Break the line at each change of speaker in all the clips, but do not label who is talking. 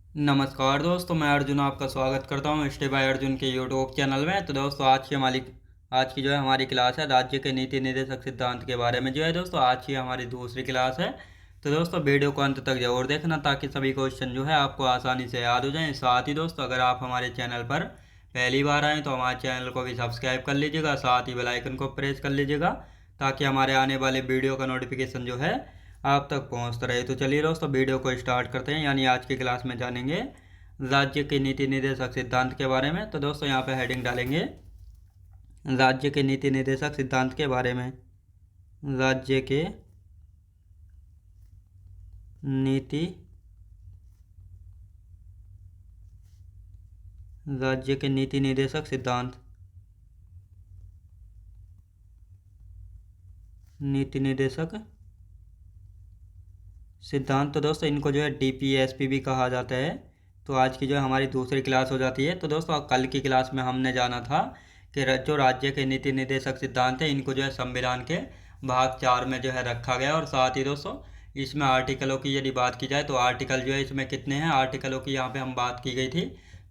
नमस्कार दोस्तों, मैं अर्जुन आपका स्वागत करता हूँ स्टे बाय अर्जुन के यूट्यूब चैनल में। तो दोस्तों आज की जो है हमारी क्लास है राज्य के नीति निर्देशक सिद्धांत के बारे में। जो है दोस्तों आज की हमारी दूसरी क्लास है। तो दोस्तों वीडियो को अंत तक जरूर देखना ताकि सभी क्वेश्चन जो है आपको आसानी से याद हो जाएं। साथ ही दोस्तों अगर आप हमारे चैनल पर पहली बार आएँ तो हमारे चैनल को भी सब्सक्राइब कर लीजिएगा, साथ ही बेल आइकन को प्रेस कर लीजिएगा ताकि हमारे आने वाले वीडियो का नोटिफिकेशन जो है आप तक पहुंचता रहे। तो चलिए दोस्तों वीडियो को स्टार्ट करते हैं। यानी आज की क्लास में जानेंगे राज्य के नीति निर्देशक सिद्धांत के बारे में। तो दोस्तों यहाँ पे हेडिंग डालेंगे राज्य के नीति निर्देशक सिद्धांत के बारे में। राज्य के नीति निर्देशक सिद्धांत। नीति निर्देशक सिद्धांत तो दोस्तों इनको जो है डीपीएसपी भी कहा जाता है। तो आज की जो है हमारी दूसरी क्लास हो जाती है। तो दोस्तों कल की क्लास में हमने जाना था कि जो राज्य के नीति निर्देशक सिद्धांत है इनको जो है संविधान के भाग 4 में जो है रखा गया। और साथ ही दोस्तों इसमें आर्टिकलों की यदि बात की जाए तो आर्टिकल जो है इसमें कितने हैं, आर्टिकलों की यहाँ पे हम बात की गई थी।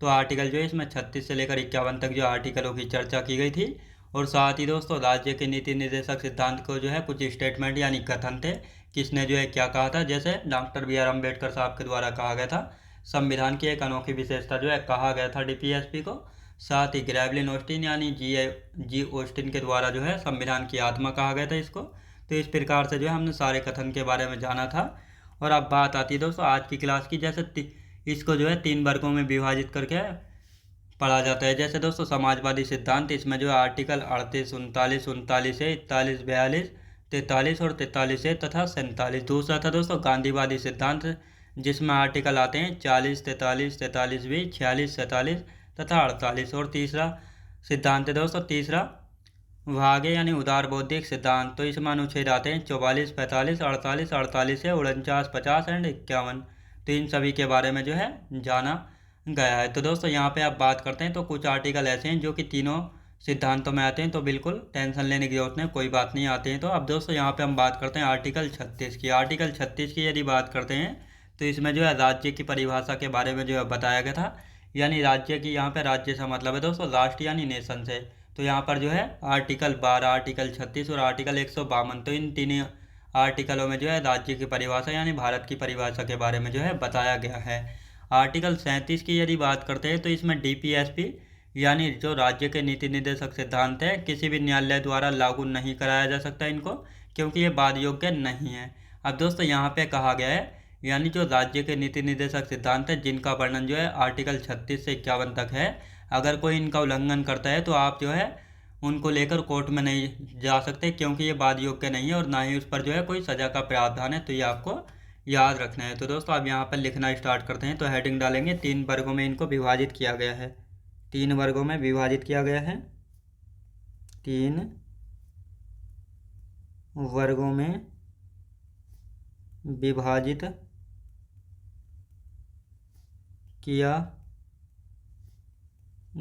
तो आर्टिकल जो है इसमें 36 से लेकर 51 तक जो आर्टिकलों की चर्चा की गई थी। और साथ ही दोस्तों राज्य के नीति निर्देशक सिद्धांत को जो है कुछ स्टेटमेंट यानी कथन थे, किसने जो है क्या कहा था। जैसे डॉक्टर बी आर अम्बेडकर साहब के द्वारा कहा गया था संविधान की एक अनोखी विशेषता जो है कहा गया था डीपीएसपी को। साथ ही ग्रेवलिन ऑस्टिन यानी जी ऑस्टिन के द्वारा जो है संविधान की आत्मा कहा गया था इसको। तो इस प्रकार से जो है हमने सारे कथन के बारे में जाना था। और अब बात आती है दोस्तों आज की क्लास की। जैसे इसको जो है 3 वर्गों में विभाजित करके पढ़ा जाता है। जैसे दोस्तों समाजवादी सिद्धांत, इसमें जो है आर्टिकल 38, 39, 39 है, 41, 42, 43 और 43 है तथा 47। दूसरा था दोस्तों गांधीवादी सिद्धांत, जिसमें आर्टिकल आते हैं 40, 43, 43 भी, 46, 47 तथा 48। और तीसरा सिद्धांत है दोस्तों तीसरा भाग है यानी उदार बौद्धिक सिद्धांत। तो इसमें अनुच्छेद आते हैं 44, 45, 48, 48 है, 49, 50 एंड 51। तो इन सभी के बारे में जो है जाना गया है। तो दोस्तों यहाँ पे आप बात करते हैं तो कुछ आर्टिकल ऐसे हैं जो कि तीनों सिद्धांतों में आते हैं। तो बिल्कुल टेंशन लेने की जरूरत नहीं, कोई बात नहीं, आते हैं। तो अब दोस्तों यहाँ पे हम बात करते हैं आर्टिकल 36 की। आर्टिकल 36 की यदि बात करते हैं तो इसमें जो है राज्य की परिभाषा के बारे में जो है बताया गया था। यानी राज्य की, यहाँ पे राज्य से मतलब है दोस्तों राष्ट्र यानी नेशन से। तो यहाँ पर जो है आर्टिकल 12, आर्टिकल 36 और आर्टिकल 152, तो इन तीन आर्टिकलों में जो है राज्य की परिभाषा यानी भारत की परिभाषा के बारे में जो है बताया गया है। आर्टिकल 37 की यदि बात करते हैं तो इसमें डीपीएसपी यानी जो राज्य के नीति निर्देशक सिद्धांत है किसी भी न्यायालय द्वारा लागू नहीं कराया जा सकता इनको, क्योंकि ये वाद योग्य नहीं है। अब दोस्तों यहाँ पे कहा गया है यानी जो राज्य के नीति निर्देशक सिद्धांत है जिनका वर्णन जो है आर्टिकल 36 से 51 तक है, अगर कोई इनका उल्लंघन करता है तो आप जो है उनको लेकर कोर्ट में नहीं जा सकते, क्योंकि ये वाद योग्य नहीं है और ना ही उस पर जो है कोई सज़ा का प्रावधान है। तो ये आपको याद रखना है। तो दोस्तों अब यहाँ पर लिखना स्टार्ट करते हैं। तो हेडिंग डालेंगे 3 वर्गों में इनको विभाजित किया गया है। 3 वर्गों में विभाजित किया गया है। 3 वर्गों में विभाजित किया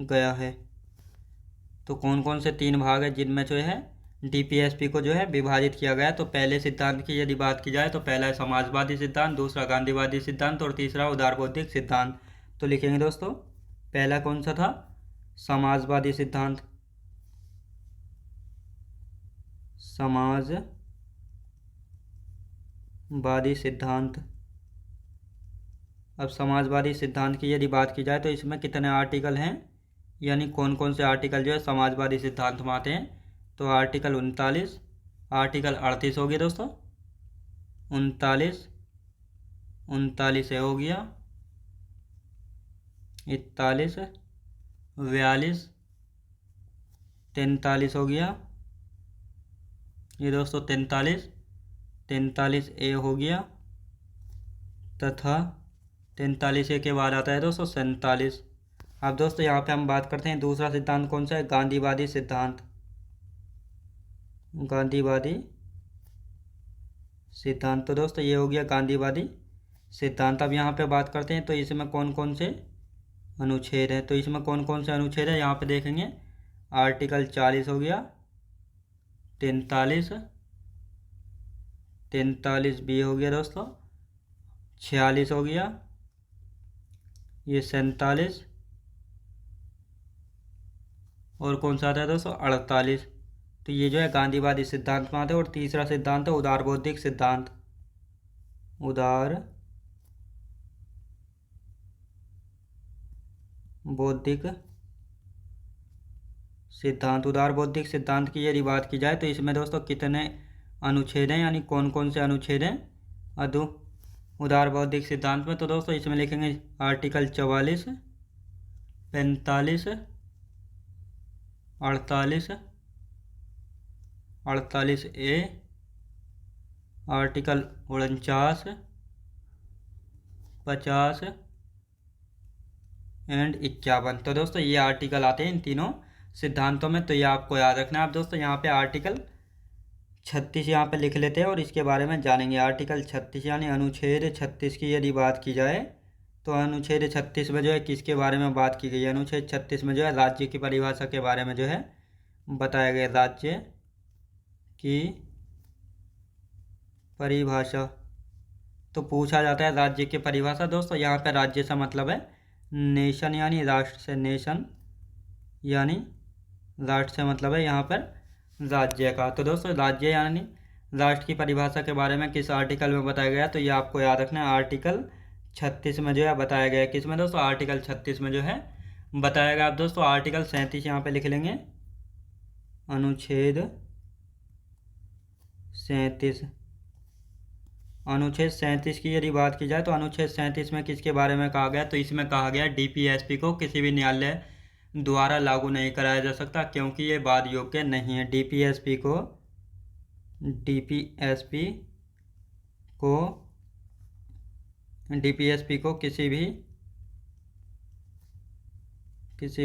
गया है। तो कौन कौन से 3 भाग है जिनमें जो है डीपीएसपी को जो है विभाजित किया गया है। तो पहले सिद्धांत की यदि बात की जाए तो पहला है समाजवादी सिद्धांत, दूसरा गांधीवादी सिद्धांत और तीसरा उदार बौद्धिक सिद्धांत। तो लिखेंगे दोस्तों पहला कौन सा था, समाजवादी सिद्धांत। समाजवादी सिद्धांत। अब समाजवादी सिद्धांत की यदि बात की जाए तो इसमें कितने आर्टिकल हैं, यानी कौन कौन से आर्टिकल जो है समाजवादी सिद्धांत में आते हैं। तो आर्टिकल 39, आर्टिकल 38 हो गया दोस्तों, 39, 39 हो गया, 41, 42, 43 हो गया, ये दोस्तों 43, 43 ए हो गया तथा 43 ए के बाद आता है दोस्तों 47। अब दोस्तों यहाँ पे हम बात करते हैं दूसरा सिद्धांत कौन सा है, गांधीवादी सिद्धांत। गांधीवादी सिद्धांत, तो दोस्तों ये हो गया गांधीवादी सिद्धांत। अब यहाँ पे बात करते हैं तो इसमें कौन कौन से अनुच्छेद हैं। तो इसमें कौन कौन से अनुच्छेद है यहाँ पे देखेंगे। आर्टिकल 40 हो गया, 43, 43 बी हो गया दोस्तों, 46 हो गया, ये 47, और कौन सा आता है दोस्तों 48। तो ये जो है गांधीवादी सिद्धांत में आते हैं। और तीसरा सिद्धांत है उदार बौद्धिक सिद्धांत। उदार बौद्धिक सिद्धांत। उदार बौद्धिक सिद्धांत की यदि बात की जाए तो इसमें दोस्तों कितने अनुच्छेद हैं, यानी कौन कौन से अनुच्छेद हैं अदु उदार बौद्धिक सिद्धांत में। तो दोस्तों इसमें लिखेंगे आर्टिकल 44, 45, 48, 48A, आर्टिकल 49, 50 एंड 51। तो दोस्तों ये आर्टिकल आते हैं इन तीनों सिद्धांतों में। तो ये आपको याद रखना है। आप दोस्तों यहाँ पे आर्टिकल 36 यहाँ पे लिख लेते हैं और इसके बारे में जानेंगे। आर्टिकल 36 यानी अनुच्छेद 36 की यदि बात की जाए तो अनुच्छेद 36 में जो है किसके बारे में बात की गई है? अनुच्छेद 36 में जो है राज्य की परिभाषा के बारे में जो है बताया गया। राज्य की परिभाषा। तो पूछा जाता है राज्य की परिभाषा। दोस्तों यहाँ पे राज्य से मतलब है नेशन, यानी राष्ट्र से। नेशन यानी राष्ट्र से मतलब है यहाँ पर राज्य का। तो दोस्तों राज्य यानी राष्ट्र की परिभाषा के बारे में किस आर्टिकल में बताया गया? तो ये आपको याद रखना है। आर्टिकल 36 में जो है बताया गया है। किस में दोस्तों? आर्टिकल 36 में जो है बताया गया। आप दोस्तों आर्टिकल 37 यहाँ पे लिख लेंगे। अनुच्छेद 37। अनुच्छेद 37 की यदि बात की जाए तो अनुच्छेद 37 में किसके बारे में कहा गया? तो इसमें कहा गया डीपीएसपी को किसी भी न्यायालय द्वारा लागू नहीं कराया जा सकता, क्योंकि ये वाद योग्य नहीं है। डीपीएसपी को किसी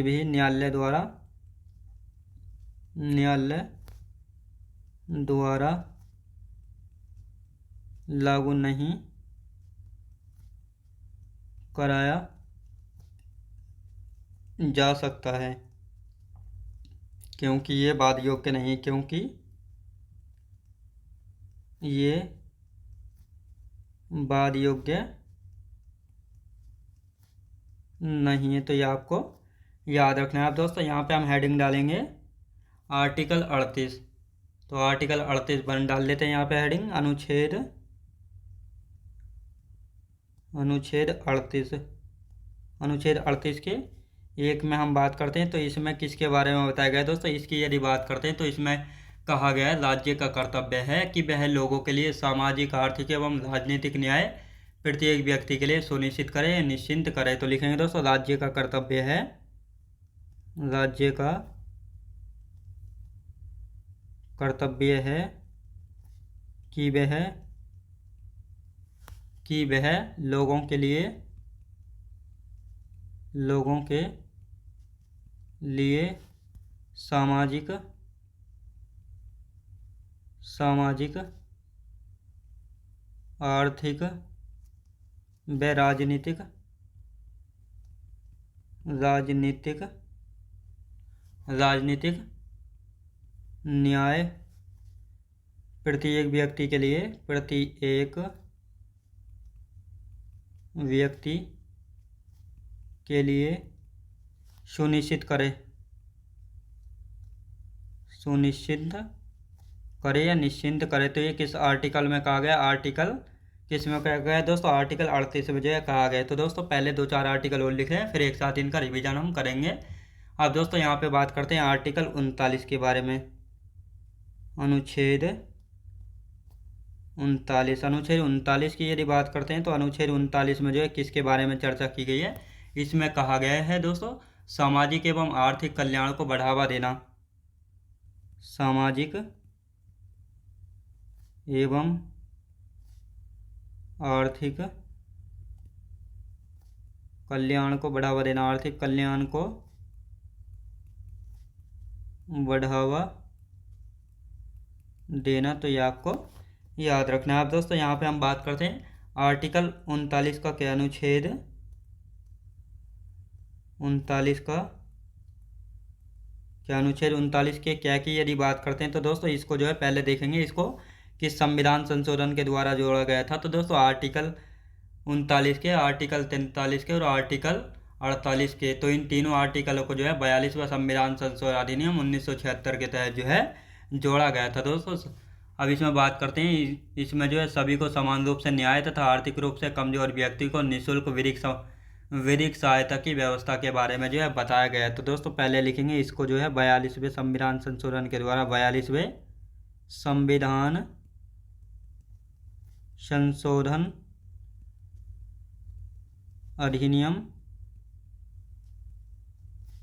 भी न्यायालय द्वारा लागू नहीं कराया जा सकता है, क्योंकि ये वाद योग्य नहीं है। क्योंकि ये वाद योग्य नहीं है। तो ये आपको याद रखना है। आप दोस्तों यहाँ पे हम हेडिंग डालेंगे आर्टिकल 38। तो आर्टिकल 38 बन डाल लेते हैं यहाँ पे हेडिंग। अनुच्छेद 38 के एक में हम बात करते हैं। तो इसमें किसके बारे में बताया गया है दोस्तों? इसकी यदि बात करते हैं तो इसमें कहा गया है राज्य का कर्तव्य है कि वह लोगों के लिए सामाजिक, आर्थिक एवं राजनीतिक न्याय प्रत्येक व्यक्ति के लिए सुनिश्चित करे, निश्चिंत करे। तो लिखेंगे दोस्तों राज्य का कर्तव्य है, राज्य का कर्तव्य है कि वह लोगों के लिए सामाजिक, आर्थिक व राजनीतिक न्याय प्रत्येक व्यक्ति के लिए सुनिश्चित करे या निश्चिंत करे। तो ये किस आर्टिकल में कहा गया? आर्टिकल किस में कहा गया है दोस्तों? आर्टिकल 38 में जो है कहा गया है। तो दोस्तों पहले 2-4 आर्टिकल और लिखे हैं, फिर एक साथ इनका रिवीजन हम करेंगे। अब दोस्तों यहाँ पे बात करते हैं आर्टिकल 39 के बारे में। अनुच्छेद 39 की यदि बात करते हैं तो अनुच्छेद 39 में जो है किसके बारे में चर्चा की गई है? इसमें कहा गया है दोस्तों सामाजिक एवं आर्थिक कल्याण को बढ़ावा देना। सामाजिक एवं आर्थिक कल्याण को बढ़ावा देना। आर्थिक कल्याण को बढ़ावा देना। तो ये आपको याद रखना है। आप दोस्तों यहाँ पे हम बात करते हैं आर्टिकल 39 का क्या? अनुच्छेद 39 का क्या? अनुच्छेद 39 के क्या की यदि बात करते हैं तो दोस्तों इसको जो है पहले देखेंगे इसको किस संविधान संशोधन के द्वारा जोड़ा गया था। तो दोस्तों आर्टिकल 39 के, आर्टिकल 43 के और आर्टिकल 48 के। तो इन तीनों आर्टिकलों को जो है 42वां संविधान संशोधन अधिनियम 1976 के तहत जो है जोड़ा गया था दोस्तों। अब इसमें बात करते हैं, इसमें जो है सभी को समान रूप से न्याय तथा आर्थिक रूप से कमजोर व्यक्ति को निःशुल्क विधिक सहायता की व्यवस्था के बारे में जो है बताया गया है। तो दोस्तों पहले लिखेंगे इसको जो है 42वें संविधान संशोधन के द्वारा 42वें संविधान संशोधन अधिनियम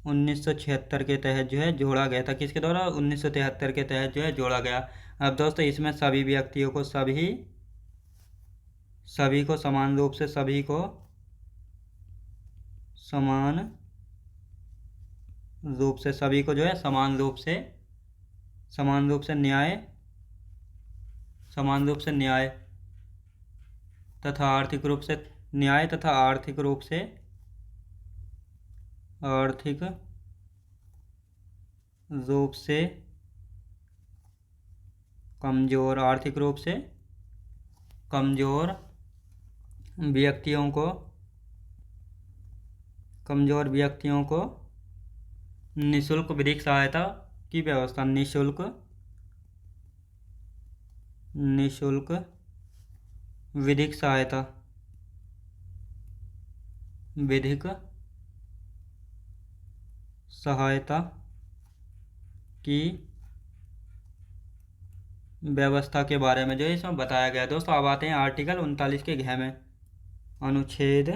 1976 के तहत जो है जोड़ा गया था। किसके द्वारा? 1973 के तहत जो है जोड़ा गया। अब दोस्तों इसमें सभी व्यक्तियों को सभी को समान रूप से समान रूप से सभी को जो है समान रूप से न्याय तथा आर्थिक रूप से कमजोर व्यक्तियों को निःशुल्क विधिक सहायता की व्यवस्था, निःशुल्क विधिक सहायता की व्यवस्था के बारे में जो है इसमें बताया गया है। दोस्तों अब आते हैं आर्टिकल 39 के घ में। अनुच्छेद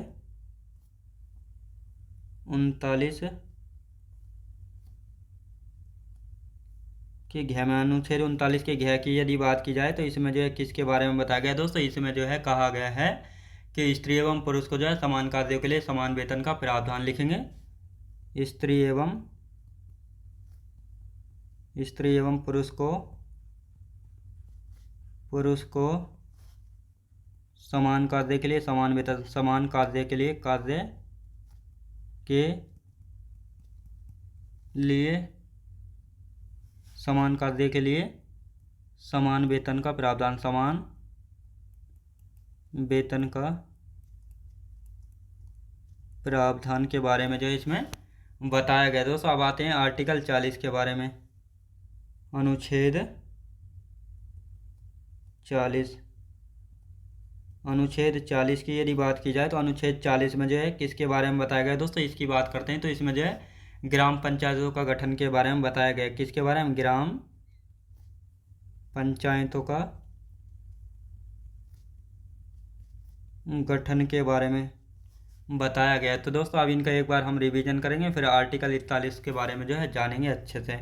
39 के घ में, अनुच्छेद 39 के घ की यदि बात की जाए तो इसमें जो है किसके बारे में बताया गया है दोस्तों? इसमें जो है कहा गया है कि स्त्री एवं पुरुष को जो है समान कार्यों के लिए समान वेतन का प्रावधान लिखेंगे। स्त्री एवं पुरुष को समान कार्य के लिए समान वेतन, समान कार्य के लिए समान वेतन का प्रावधान, समान वेतन का प्रावधान के बारे में जो है इसमें बताया गया। दोस्तों अब आते हैं आर्टिकल 40 के बारे में। अनुच्छेद 40 की यदि बात की जाए तो अनुच्छेद 40 में जो है किसके बारे में बताया गया है दोस्तों? इसकी बात करते हैं तो इसमें जो है ग्राम पंचायतों का गठन के बारे में बताया गया है। किसके बारे में? ग्राम पंचायतों का गठन के बारे में बताया गया है। तो दोस्तों अब इनका एक बार हम रिवीजन करेंगे, फिर आर्टिकल 41 के बारे में जो है जानेंगे अच्छे से।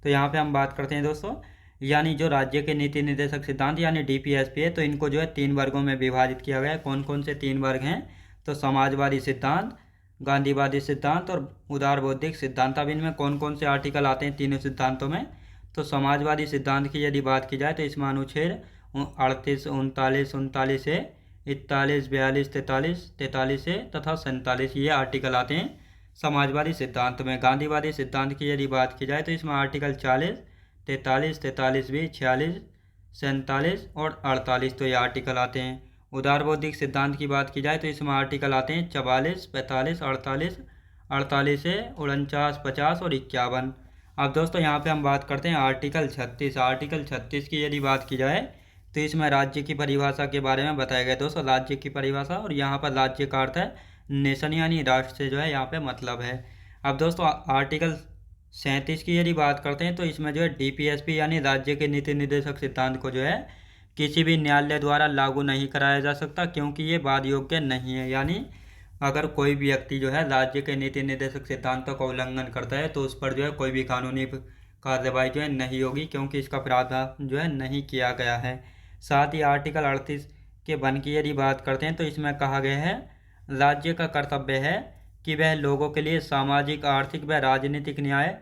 तो यहाँ पे हम बात करते हैं दोस्तों, यानी जो राज्य के नीति निर्देशक सिद्धांत यानी DPSP है, तो इनको जो है 3 वर्गों में विभाजित किया गया है। कौन कौन से 3 वर्ग हैं? तो समाजवादी सिद्धांत, गांधीवादी सिद्धांत और उदार बौद्धिक सिद्धांत। अब इनमें कौन कौन से आर्टिकल आते हैं तीनों सिद्धांतों में? तो समाजवादी सिद्धांत की यदि बात की जाए तो इसमें अनुच्छेद 38, 39, 39 से 41, 42, 43 से तथा 47 ये आर्टिकल आते हैं समाजवादी सिद्धांत में। गांधीवादी सिद्धांत की यदि बात की जाए तो इसमें आर्टिकल 40, 43, 43 भी, 46, 47 और 48 तो ये आर्टिकल आते हैं। उदार बौद्धिक सिद्धांत की बात की जाए तो इसमें आर्टिकल आते हैं 44, 45, 48 से 49, 50 और 51। अब दोस्तों यहाँ पे हम बात करते हैं आर्टिकल 36। आर्टिकल 36 की यदि बात की जाए तो इसमें राज्य की परिभाषा के बारे में बताया गया दोस्तों, राज्य की परिभाषा। और यहाँ पर राज्य का अर्थ है नेशन यानी राष्ट्र से जो है यहाँ पे मतलब है। अब दोस्तों आर्टिकल 37 की यदि बात करते हैं तो इसमें जो है DPSP यानी राज्य के नीति निर्देशक सिद्धांत को जो है किसी भी न्यायालय द्वारा लागू नहीं कराया जा सकता, क्योंकि ये वाद योग्य नहीं है। यानी अगर कोई भी व्यक्ति जो है राज्य के नीति निर्देशक सिद्धांतों का उल्लंघन करता है तो उस पर जो है कोई भी कानूनी कार्रवाई जो है नहीं होगी, क्योंकि इसका प्रावधान जो है नहीं किया गया है। साथ ही आर्टिकल 38 के 1 की यदि बात करते हैं तो इसमें कहा गया है राज्य का कर्तव्य है कि वह लोगों के लिए सामाजिक, आर्थिक व राजनीतिक न्याय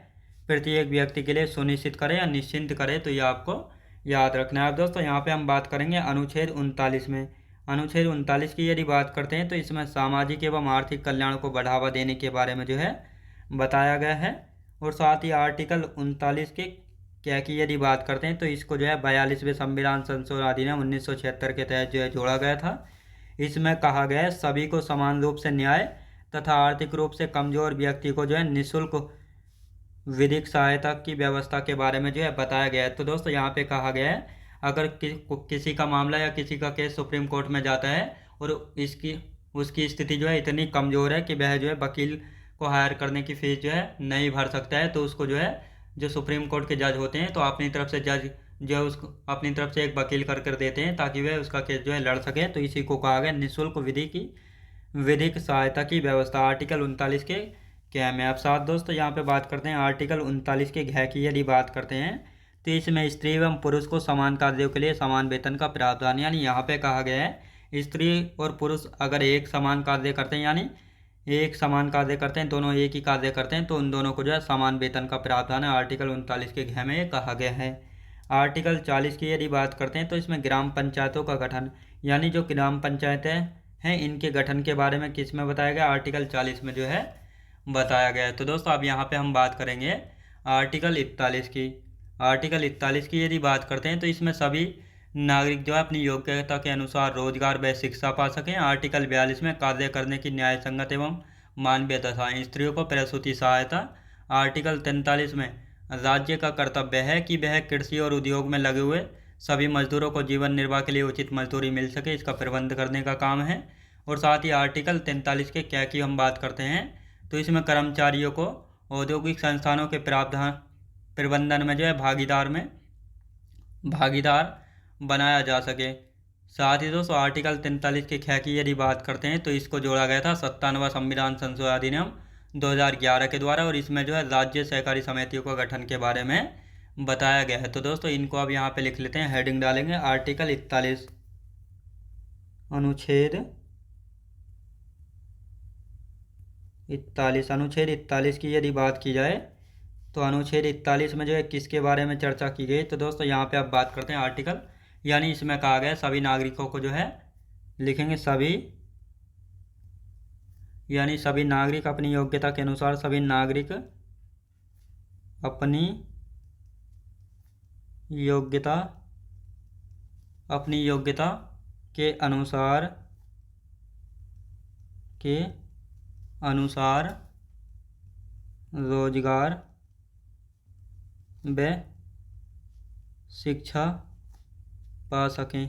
प्रत्येक व्यक्ति के लिए सुनिश्चित करे या निश्चिंत करे। तो ये आपको याद रखना है। अब दोस्तों यहाँ पे हम बात करेंगे अनुच्छेद 39 में। अनुच्छेद 39 की यदि बात करते हैं तो इसमें सामाजिक एवं आर्थिक कल्याण को बढ़ावा देने के बारे में जो है बताया गया है। और साथ ही आर्टिकल 39 के क्या की यदि बात करते हैं तो इसको जो है 42वें संविधान संशोधन अधिनियम 1976 के तहत जो है जोड़ा गया था। इसमें कहा गया है सभी को समान रूप से न्याय तथा आर्थिक रूप से कमजोर व्यक्ति को जो है निःशुल्क विधिक सहायता की व्यवस्था के बारे में जो है बताया गया है। तो दोस्तों यहाँ पे कहा गया है, अगर किसी का मामला या किसी का केस सुप्रीम कोर्ट में जाता है और उसकी स्थिति जो है इतनी कमज़ोर है कि वह जो है वकील को हायर करने की फीस जो है नहीं भर सकता है, तो उसको जो है जो सुप्रीम कोर्ट के जज होते हैं तो अपनी तरफ से जज जो है उसको अपनी तरफ से एक वकील कर देते हैं ताकि वह उसका केस जो है लड़ सके। तो इसी को कहा गया निःशुल्क विधिक सहायता की व्यवस्था। आर्टिकल 39 के क्या में अब साथ दोस्तों यहाँ पे बात करते हैं आर्टिकल 39 के घ की यदि बात करते हैं तो इसमें स्त्री एवं पुरुष को समान कार्यों के लिए समान वेतन का प्रावधान, यानी यहाँ पे कहा गया है स्त्री और पुरुष अगर एक समान कार्य करते हैं, यानी एक समान कार्य करते हैं, दोनों एक ही कार्य करते हैं, तो उन दोनों को जो है समान वेतन का प्रावधान है आर्टिकल 39 के घ में कहा गया है। आर्टिकल 40 की यदि बात करते हैं तो इसमें ग्राम पंचायतों का गठन, यानी जो ग्राम पंचायतें हैं इनके गठन के बारे में किस में बताया गया, आर्टिकल 40 में जो है बताया गया है। तो दोस्तों अब यहाँ पे हम बात करेंगे आर्टिकल 41 की। आर्टिकल 41 की यदि बात करते हैं तो इसमें सभी नागरिक जो है अपनी योग्यता के अनुसार रोजगार व शिक्षा पा सकें। आर्टिकल 42 में कार्य करने की न्याय संगत एवं मानवीय दशाएं, स्त्रियों को प्रसूति सहायता। आर्टिकल 43 में राज्य का कर्तव्य है कि वह कृषि और उद्योग में लगे हुए सभी मजदूरों को जीवन निर्वाह के लिए उचित मजदूरी मिल सके, इसका प्रबंध करने का काम है। और साथ ही आर्टिकल 43 के क्या की हम बात करते हैं तो इसमें कर्मचारियों को औद्योगिक संस्थानों के प्रावधान प्रबंधन में जो है भागीदार बनाया जा सके। साथ ही दोस्तों आर्टिकल 43 के ख की यदि बात करते हैं तो इसको जोड़ा गया था 97वां संविधान संशोधन अधिनियम 2011 के द्वारा, और इसमें जो है राज्य सहकारी समितियों का गठन के बारे में बताया गया है। तो दोस्तों इनको अब यहाँ पे लिख लेते हैं, हेडिंग डालेंगे आर्टिकल 41 अनुच्छेद 41 की यदि बात की जाए तो अनुच्छेद 41 में जो है किसके बारे में चर्चा की गई, तो दोस्तों यहाँ पे आप बात करते हैं आर्टिकल, यानी इसमें कहा गया सभी नागरिकों को जो है लिखेंगे सभी, यानी सभी नागरिक अपनी योग्यता के अनुसार, सभी नागरिक अपनी योग्यता के अनुसार रोजगार व शिक्षा पा सकें।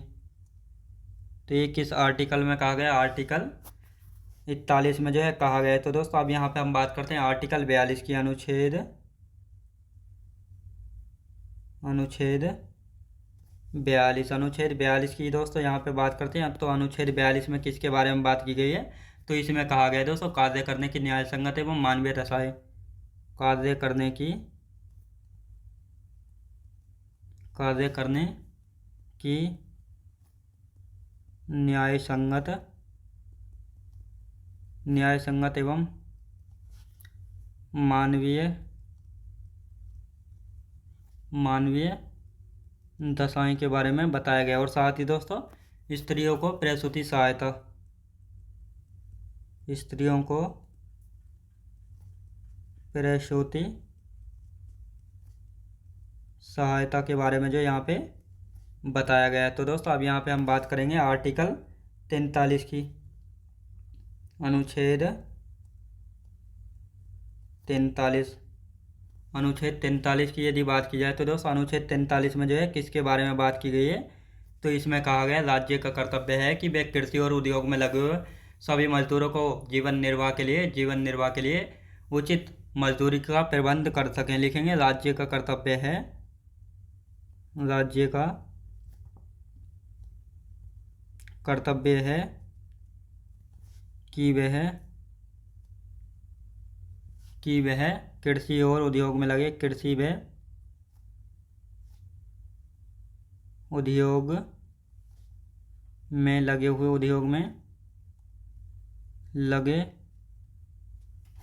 तो ये किस आर्टिकल में कहा गया, आर्टिकल 41 में जो है कहा गया है। तो दोस्तों अब यहाँ पे हम बात करते हैं आर्टिकल 42 की, अनुच्छेद 42 की दोस्तों यहाँ पे बात करते हैं। अब तो अनुच्छेद 42 में किसके बारे में बात की गई है, तो इसमें कहा गया है दोस्तों कार्य करने की न्याय संगत एवं मानवीय दशाएं, कार्य करने की न्याय संगत एवं मानवीय दशाएं के बारे में बताया गया। और साथ ही दोस्तों स्त्रियों को प्रसूति सहायता, स्त्रियों को प्रसूति सहायता के बारे में जो यहाँ पे बताया गया है। तो दोस्तों अब यहाँ पे हम बात करेंगे आर्टिकल 43 की, अनुच्छेद 43 की यदि बात की जाए तो दोस्तों अनुच्छेद 43 में जो है किसके बारे में बात की गई है, तो इसमें कहा गया राज्य का कर्तव्य है कि वे कृषि और उद्योग में लगे हुए सभी मजदूरों को जीवन निर्वाह के लिए उचित मजदूरी का प्रबंध कर सकें। लिखेंगे राज्य का कर्तव्य है, राज्य का कर्तव्य है कि वह कृषि और उद्योग में लगे, कृषि व उद्योग में लगे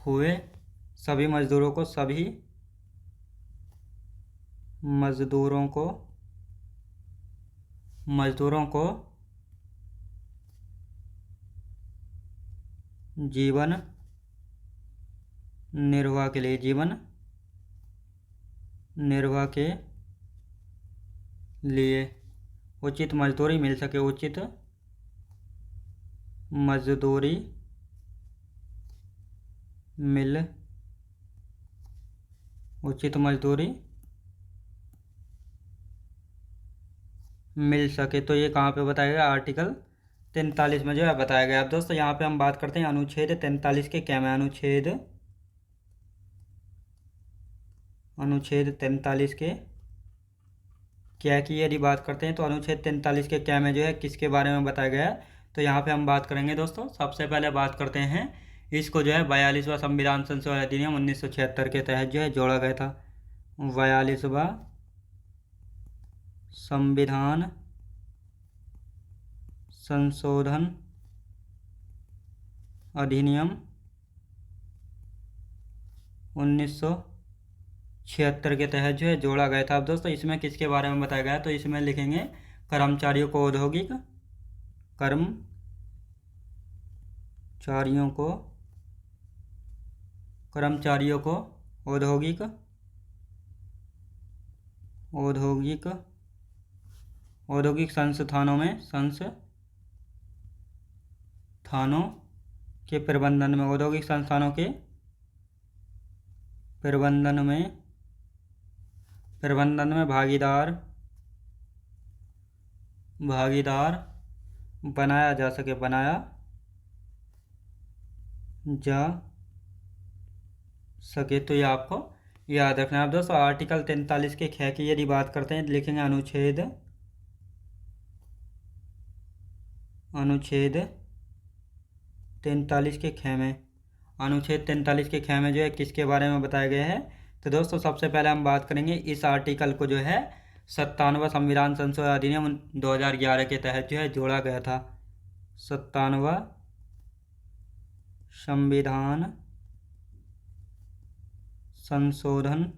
हुए सभी मजदूरों को जीवन निर्वाह के लिए उचित मजदूरी मिल सके, उचित मजदूरी मिल उचित मजदूरी मिल सके। तो ये कहाँ पे बताया गया, आर्टिकल 43 में जो है बताया गया। अब दोस्तों यहाँ पे हम बात करते हैं अनुच्छेद 43 के क्या में, अनुच्छेद 43 के क्या की यदि बात करते हैं तो अनुच्छेद 43 के क्या में जो है किसके बारे में बताया गया है। तो यहाँ पे हम बात करेंगे दोस्तों, सबसे पहले बात करते हैं इसको जो है 42वां संविधान संशोधन अधिनियम 1976 के तहत जो है जोड़ा गया था। 42वां संविधान संशोधन अधिनियम 1976 के तहत जो है जोड़ा गया था। अब दोस्तों इसमें किसके बारे में बताया गया, तो इसमें लिखेंगे कर्मचारियों को औद्योगिक कर्मचारियों को औद्योगिक संस्थानों के प्रबंधन में, औद्योगिक संस्थानों के प्रबंधन में भागीदार बनाया जा सके। तो ये आपको याद रखना है। अब दोस्तों आर्टिकल 43 के ख की यदि बात करते हैं लिखेंगे अनुच्छेद 43 के ख में, अनुच्छेद 43 के ख में जो है किसके बारे में बताया गया है। तो दोस्तों सबसे पहले हम बात करेंगे इस आर्टिकल को जो है 97वां संविधान संशोधन अधिनियम 2011 के तहत जो है जोड़ा गया था। 97वां संविधान संशोधन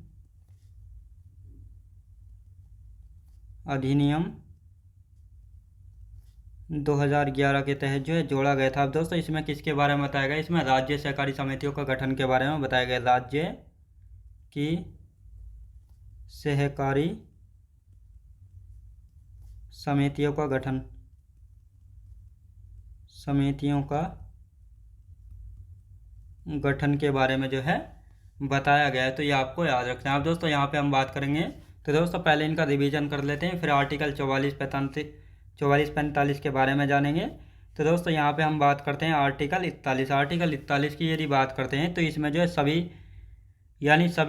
अधिनियम 2011 के तहत जो है जोड़ा गया था। अब दोस्तों इसमें किसके बारे में बताया गया, इसमें राज्य सहकारी समितियों का गठन के बारे में बताया गया। राज्य की सहकारी समितियों का गठन के बारे में जो है बताया गया है। तो ये आपको याद रखना है। अब दोस्तों यहाँ पे हम बात करेंगे, तो दोस्तों पहले इनका रिवीजन कर लेते हैं, फिर आर्टिकल 44-45 के बारे में जानेंगे। तो दोस्तों यहाँ पे हम बात करते हैं आर्टिकल 41 की यदि बात करते हैं तो इसमें जो है सभी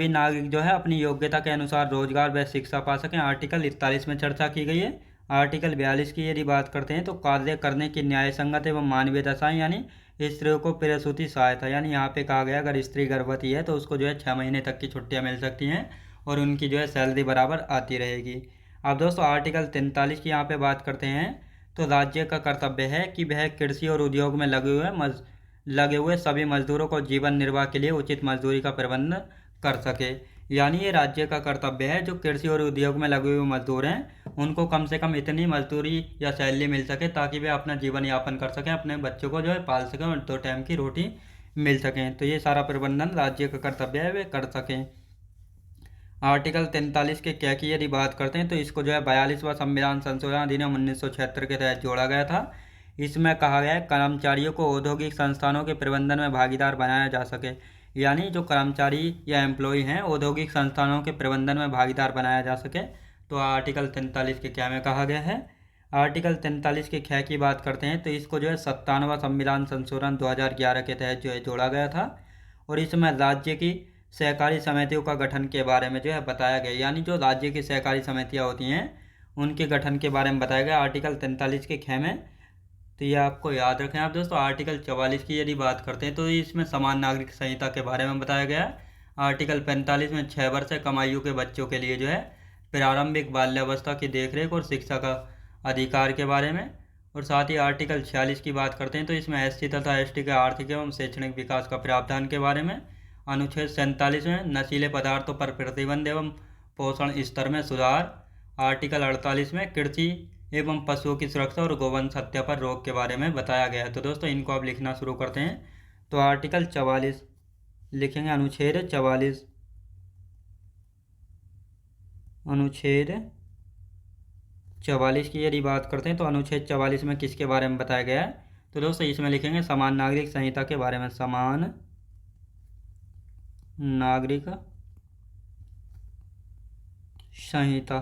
नागरिक जो है अपनी योग्यता के अनुसार रोजगार व शिक्षा पा सकें, आर्टिकल 41 में चर्चा की गई है। आर्टिकल 42 की यदि बात करते हैं तो कार्य करने की न्याय संगत एवं मानवीय दशाएं, यानी स्त्रियों को प्रसूति सहायता, यानी यहाँ पे कहा गया अगर स्त्री गर्भवती है तो उसको जो है 6 महीने तक की छुट्टियाँ मिल सकती हैं और उनकी जो है सैलरी बराबर आती रहेगी। अब दोस्तों आर्टिकल 43 की यहाँ पे बात करते हैं तो राज्य का कर्तव्य है कि वह कृषि और उद्योग में लगे हुए सभी मजदूरों को जीवन निर्वाह के लिए उचित मजदूरी का प्रबंध कर सके। यानी ये राज्य का कर्तव्य है जो कृषि और उद्योग में लगे हुए मजदूर हैं उनको कम से कम इतनी मजदूरी या सैलरी मिल सके ताकि वे अपना जीवन यापन कर सकें, अपने बच्चों को जो है पाल सकें और 2 टाइम की रोटी मिल सकें। तो ये सारा प्रबंधन राज्य का कर्तव्य है वे कर सकें। आर्टिकल 43 के क्या की यदि बात करते हैं तो इसको जो है 42वां संविधान संशोधन अधिनियम 1976 के तहत जोड़ा गया था। इसमें कहा गया है कर्मचारियों को औद्योगिक संस्थानों के प्रबंधन में भागीदार बनाया जा सके, यानी जो कर्मचारी या एम्प्लॉय हैं औद्योगिक संस्थानों के प्रबंधन में भागीदार बनाया जा सके। तो आर्टिकल 43 के क्या में कहा गया है। आर्टिकल 43 के ख की बात करते हैं तो इसको जो है 97वां संविधान संशोधन 2011 के तहत जो है जोड़ा गया था और इसमें राज्य की सहकारी समितियों का गठन के बारे में जो है बताया गया, यानी जो राज्य की सहकारी समितियाँ होती हैं उनके गठन के बारे में बताया गया आर्टिकल 43 के ख में। तो ये आपको याद रखें। आप दोस्तों आर्टिकल 44 की यदि बात करते हैं तो इसमें समान नागरिक संहिता के बारे में बताया गया है। आर्टिकल 45 में 6 वर्ष से कम आयु के बच्चों के लिए जो है प्रारंभिक बाल्यावस्था की देखरेख और शिक्षा का अधिकार के बारे में, और साथ ही आर्टिकल 46 की बात करते हैं तो इसमें SC तथा ST के आर्थिक एवं शैक्षणिक विकास का प्रावधान के बारे में। अनुच्छेद 47 में नशीले पदार्थों पर प्रतिबंध एवं पोषण स्तर में सुधार। आर्टिकल 48 में कृषि एवं पशुओं की सुरक्षा और गोवंश हत्या पर रोक के बारे में बताया गया है। तो दोस्तों इनको आप लिखना शुरू करते हैं। तो आर्टिकल 44 लिखेंगे, अनुच्छेद 44 की यदि बात करते हैं तो अनुच्छेद 44 में किसके बारे में बताया गया है। तो दोस्तों इसमें लिखेंगे समान नागरिक संहिता के बारे में, समान नागरिक संहिता,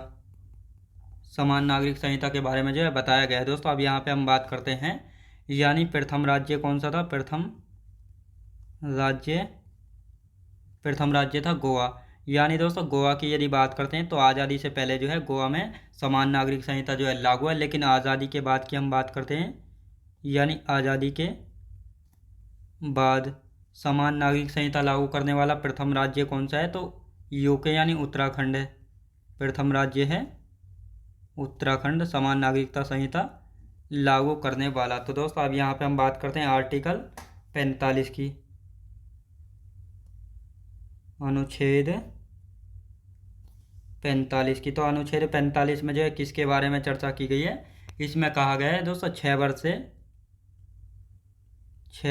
समान नागरिक संहिता के बारे में जो है बताया गया है दोस्तों। अब यहाँ पे हम बात करते हैं, यानी प्रथम राज्य कौन सा था? प्रथम राज्य था गोवा। यानी दोस्तों गोवा की यदि बात करते हैं तो आज़ादी से पहले जो है गोवा में समान नागरिक संहिता जो है लागू है, लेकिन आज़ादी के बाद की हम बात करते हैं, यानी आज़ादी के बाद समान नागरिक संहिता लागू करने वाला प्रथम राज्य कौन सा है? तो यूके यानी उत्तराखंड है। प्रथम राज्य है उत्तराखंड समान नागरिकता संहिता लागू करने वाला। तो दोस्तों अब यहाँ पे हम बात करते हैं आर्टिकल 45 की, अनुच्छेद 45 की। तो अनुच्छेद 45 में जो है किसके बारे में चर्चा की गई है? इसमें कहा गया है दोस्तों 6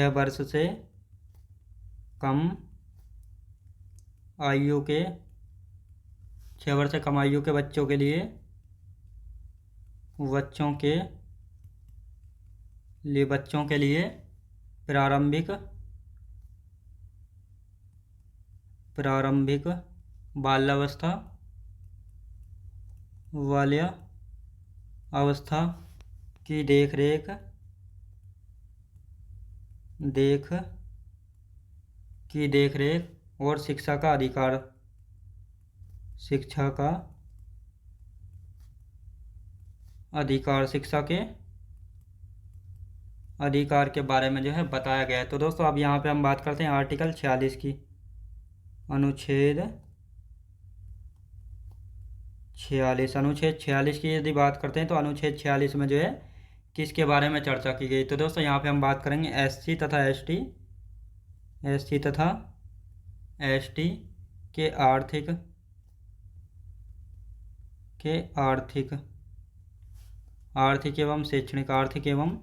वर्ष से कम आयु के 6 वर्ष से कम आयु के बच्चों के लिए प्रारंभिक बाल्यावस्था की देखरेख और शिक्षा का अधिकार के बारे में जो है बताया गया है। तो दोस्तों अब यहाँ पे हम बात करते हैं आर्टिकल 46 की, अनुच्छेद 46 की यदि बात करते हैं तो अनुच्छेद 46 में जो है किसके बारे में चर्चा की गई? तो दोस्तों यहाँ पे हम बात करेंगे एससी तथा एसटी के आर्थिक एवं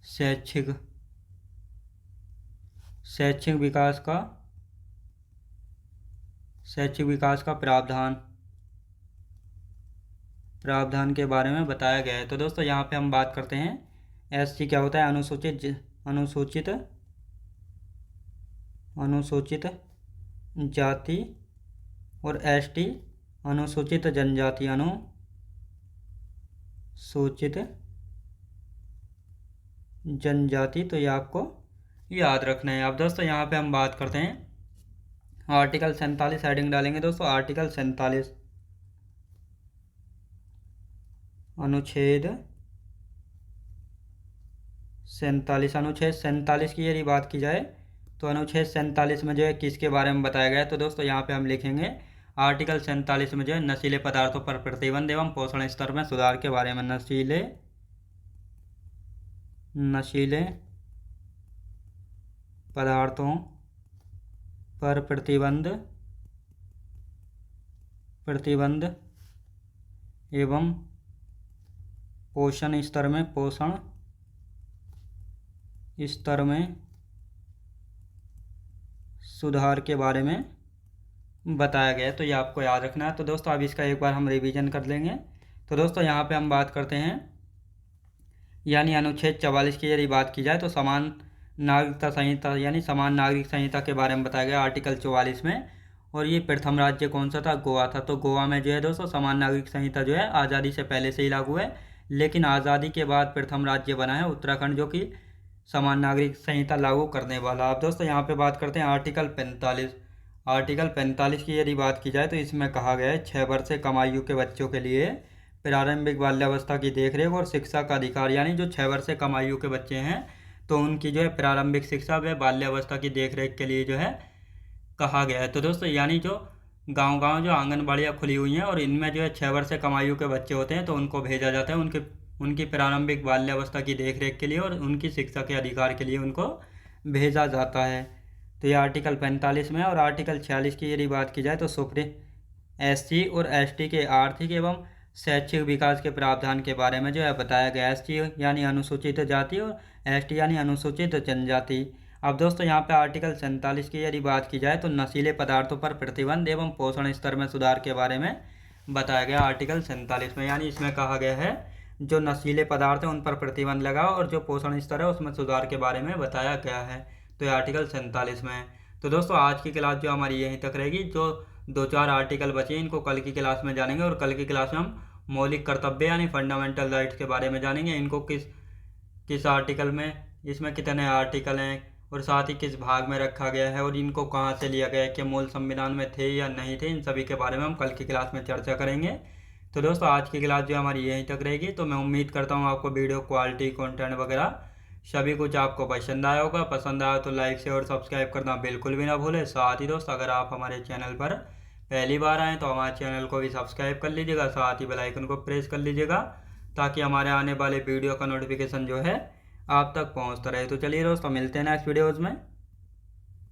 शैक्षिक विकास का प्रावधान के बारे में बताया गया है। तो दोस्तों यहाँ पे हम बात करते हैं एससी क्या होता है? अनुसूचित जाति, और एसटी अनुसूचित जनजाति। तो ये आपको याद रखना है। अब दोस्तों यहाँ पे हम बात करते हैं आर्टिकल 47, हेडिंग डालेंगे दोस्तों आर्टिकल 47, अनुच्छेद 47 की यदि बात की जाए तो अनुच्छेद 47 में जो है किसके बारे में बताया गया है? तो दोस्तों यहाँ पे हम लिखेंगे आर्टिकल 47 में जो है नशीले पदार्थों पर प्रतिबंध एवं पोषण स्तर में सुधार के बारे में, नशीले पदार्थों पर प्रतिबंध एवं पोषण स्तर में सुधार के बारे में बताया गया है। तो ये आपको याद रखना है। तो दोस्तों अब इसका एक बार हम रिवीजन कर लेंगे। तो दोस्तों यहाँ पे हम बात करते हैं, यानी अनुच्छेद 44 की यदि बात की जाए तो समान नागरिकता संहिता यानी समान नागरिक संहिता के बारे में बताया गया आर्टिकल 44 में। और ये प्रथम राज्य कौन सा था? गोवा था। तो गोवा में जो है दोस्तों समान नागरिक संहिता जो है आज़ादी से पहले से ही लागू है, लेकिन आज़ादी के बाद प्रथम राज्य बना है उत्तराखंड, जो कि समान नागरिक संहिता लागू करने वाला। अब दोस्तों यहाँ पे बात करते हैं आर्टिकल 45 की यदि बात की जाए तो इसमें कहा गया है 6 वर्ष से कम आयु के बच्चों के लिए प्रारंभिक बाल्यावस्था की देखरेख और शिक्षा का अधिकार। यानी जो 6 वर्ष से कम आयु के बच्चे हैं तो उनकी जो है प्रारंभिक शिक्षा व बाल्यावस्था की देखरेख के लिए जो है कहा गया है। तो दोस्तों यानी जो गांव-गांव जो आंगनबाड़ियाँ खुली हुई हैं और इनमें जो है 6 वर्ष से कम आयु के बच्चे होते हैं तो उनको भेजा जाता है उनकी प्रारंभिक बाल्यावस्था की देखरेख के लिए और उनकी शिक्षा के अधिकार के लिए उनको भेजा जाता है। तो ये आर्टिकल 45 में। और आर्टिकल 46 की यदि बात की जाए तो एससी और एसटी के आर्थिक एवं शैक्षिक विकास के प्रावधान के बारे में जो है बताया गया। एसटी यानी अनुसूचित जाति और एसटी यानी अनुसूचित जनजाति। अब दोस्तों यहाँ पे आर्टिकल 47 की यदि बात की जाए तो नशीले पदार्थों पर प्रतिबंध एवं पोषण स्तर में सुधार के बारे में बताया गया आर्टिकल 47 में। यानी इसमें कहा गया है जो नशीले पदार्थ हैं उन पर प्रतिबंध लगाओ और जो पोषण स्तर है उसमें सुधार के बारे में बताया गया है। तो ये आर्टिकल 47 में है। तो दोस्तों आज की क्लास जो हमारी यहीं तक रहेगी। जो 2-4 आर्टिकल बचे इनको कल की क्लास में जानेंगे, और कल की क्लास में हम मौलिक कर्तव्य यानी फंडामेंटल राइट्स के बारे में जानेंगे। इनको किस किस आर्टिकल में, इसमें कितने आर्टिकल हैं और साथ ही किस भाग में रखा गया है और इनको कहाँ से लिया गया है, कि मूल संविधान में थे या नहीं थे, इन सभी के बारे में हम कल की क्लास में चर्चा करेंगे। तो दोस्तों आज की क्लास जो हमारी यहीं तक रहेगी। तो मैं उम्मीद करता हूँ आपको वीडियो क्वालिटी, कंटेंट वगैरह सभी कुछ आपको पसंद आया होगा। पसंद आया तो लाइक, शेयर और सब्सक्राइब करना बिल्कुल भी ना भूलें। साथ ही दोस्तों अगर आप हमारे चैनल पर पहली बार आएँ तो हमारे चैनल को भी सब्सक्राइब कर लीजिएगा, साथ ही बेल आइकन को प्रेस कर लीजिएगा, ताकि हमारे आने वाले वीडियो का नोटिफिकेशन जो है आप तक पहुंचता रहे। तो चलिए दोस्तों मिलते हैं नेक्स्ट वीडियोज़ में।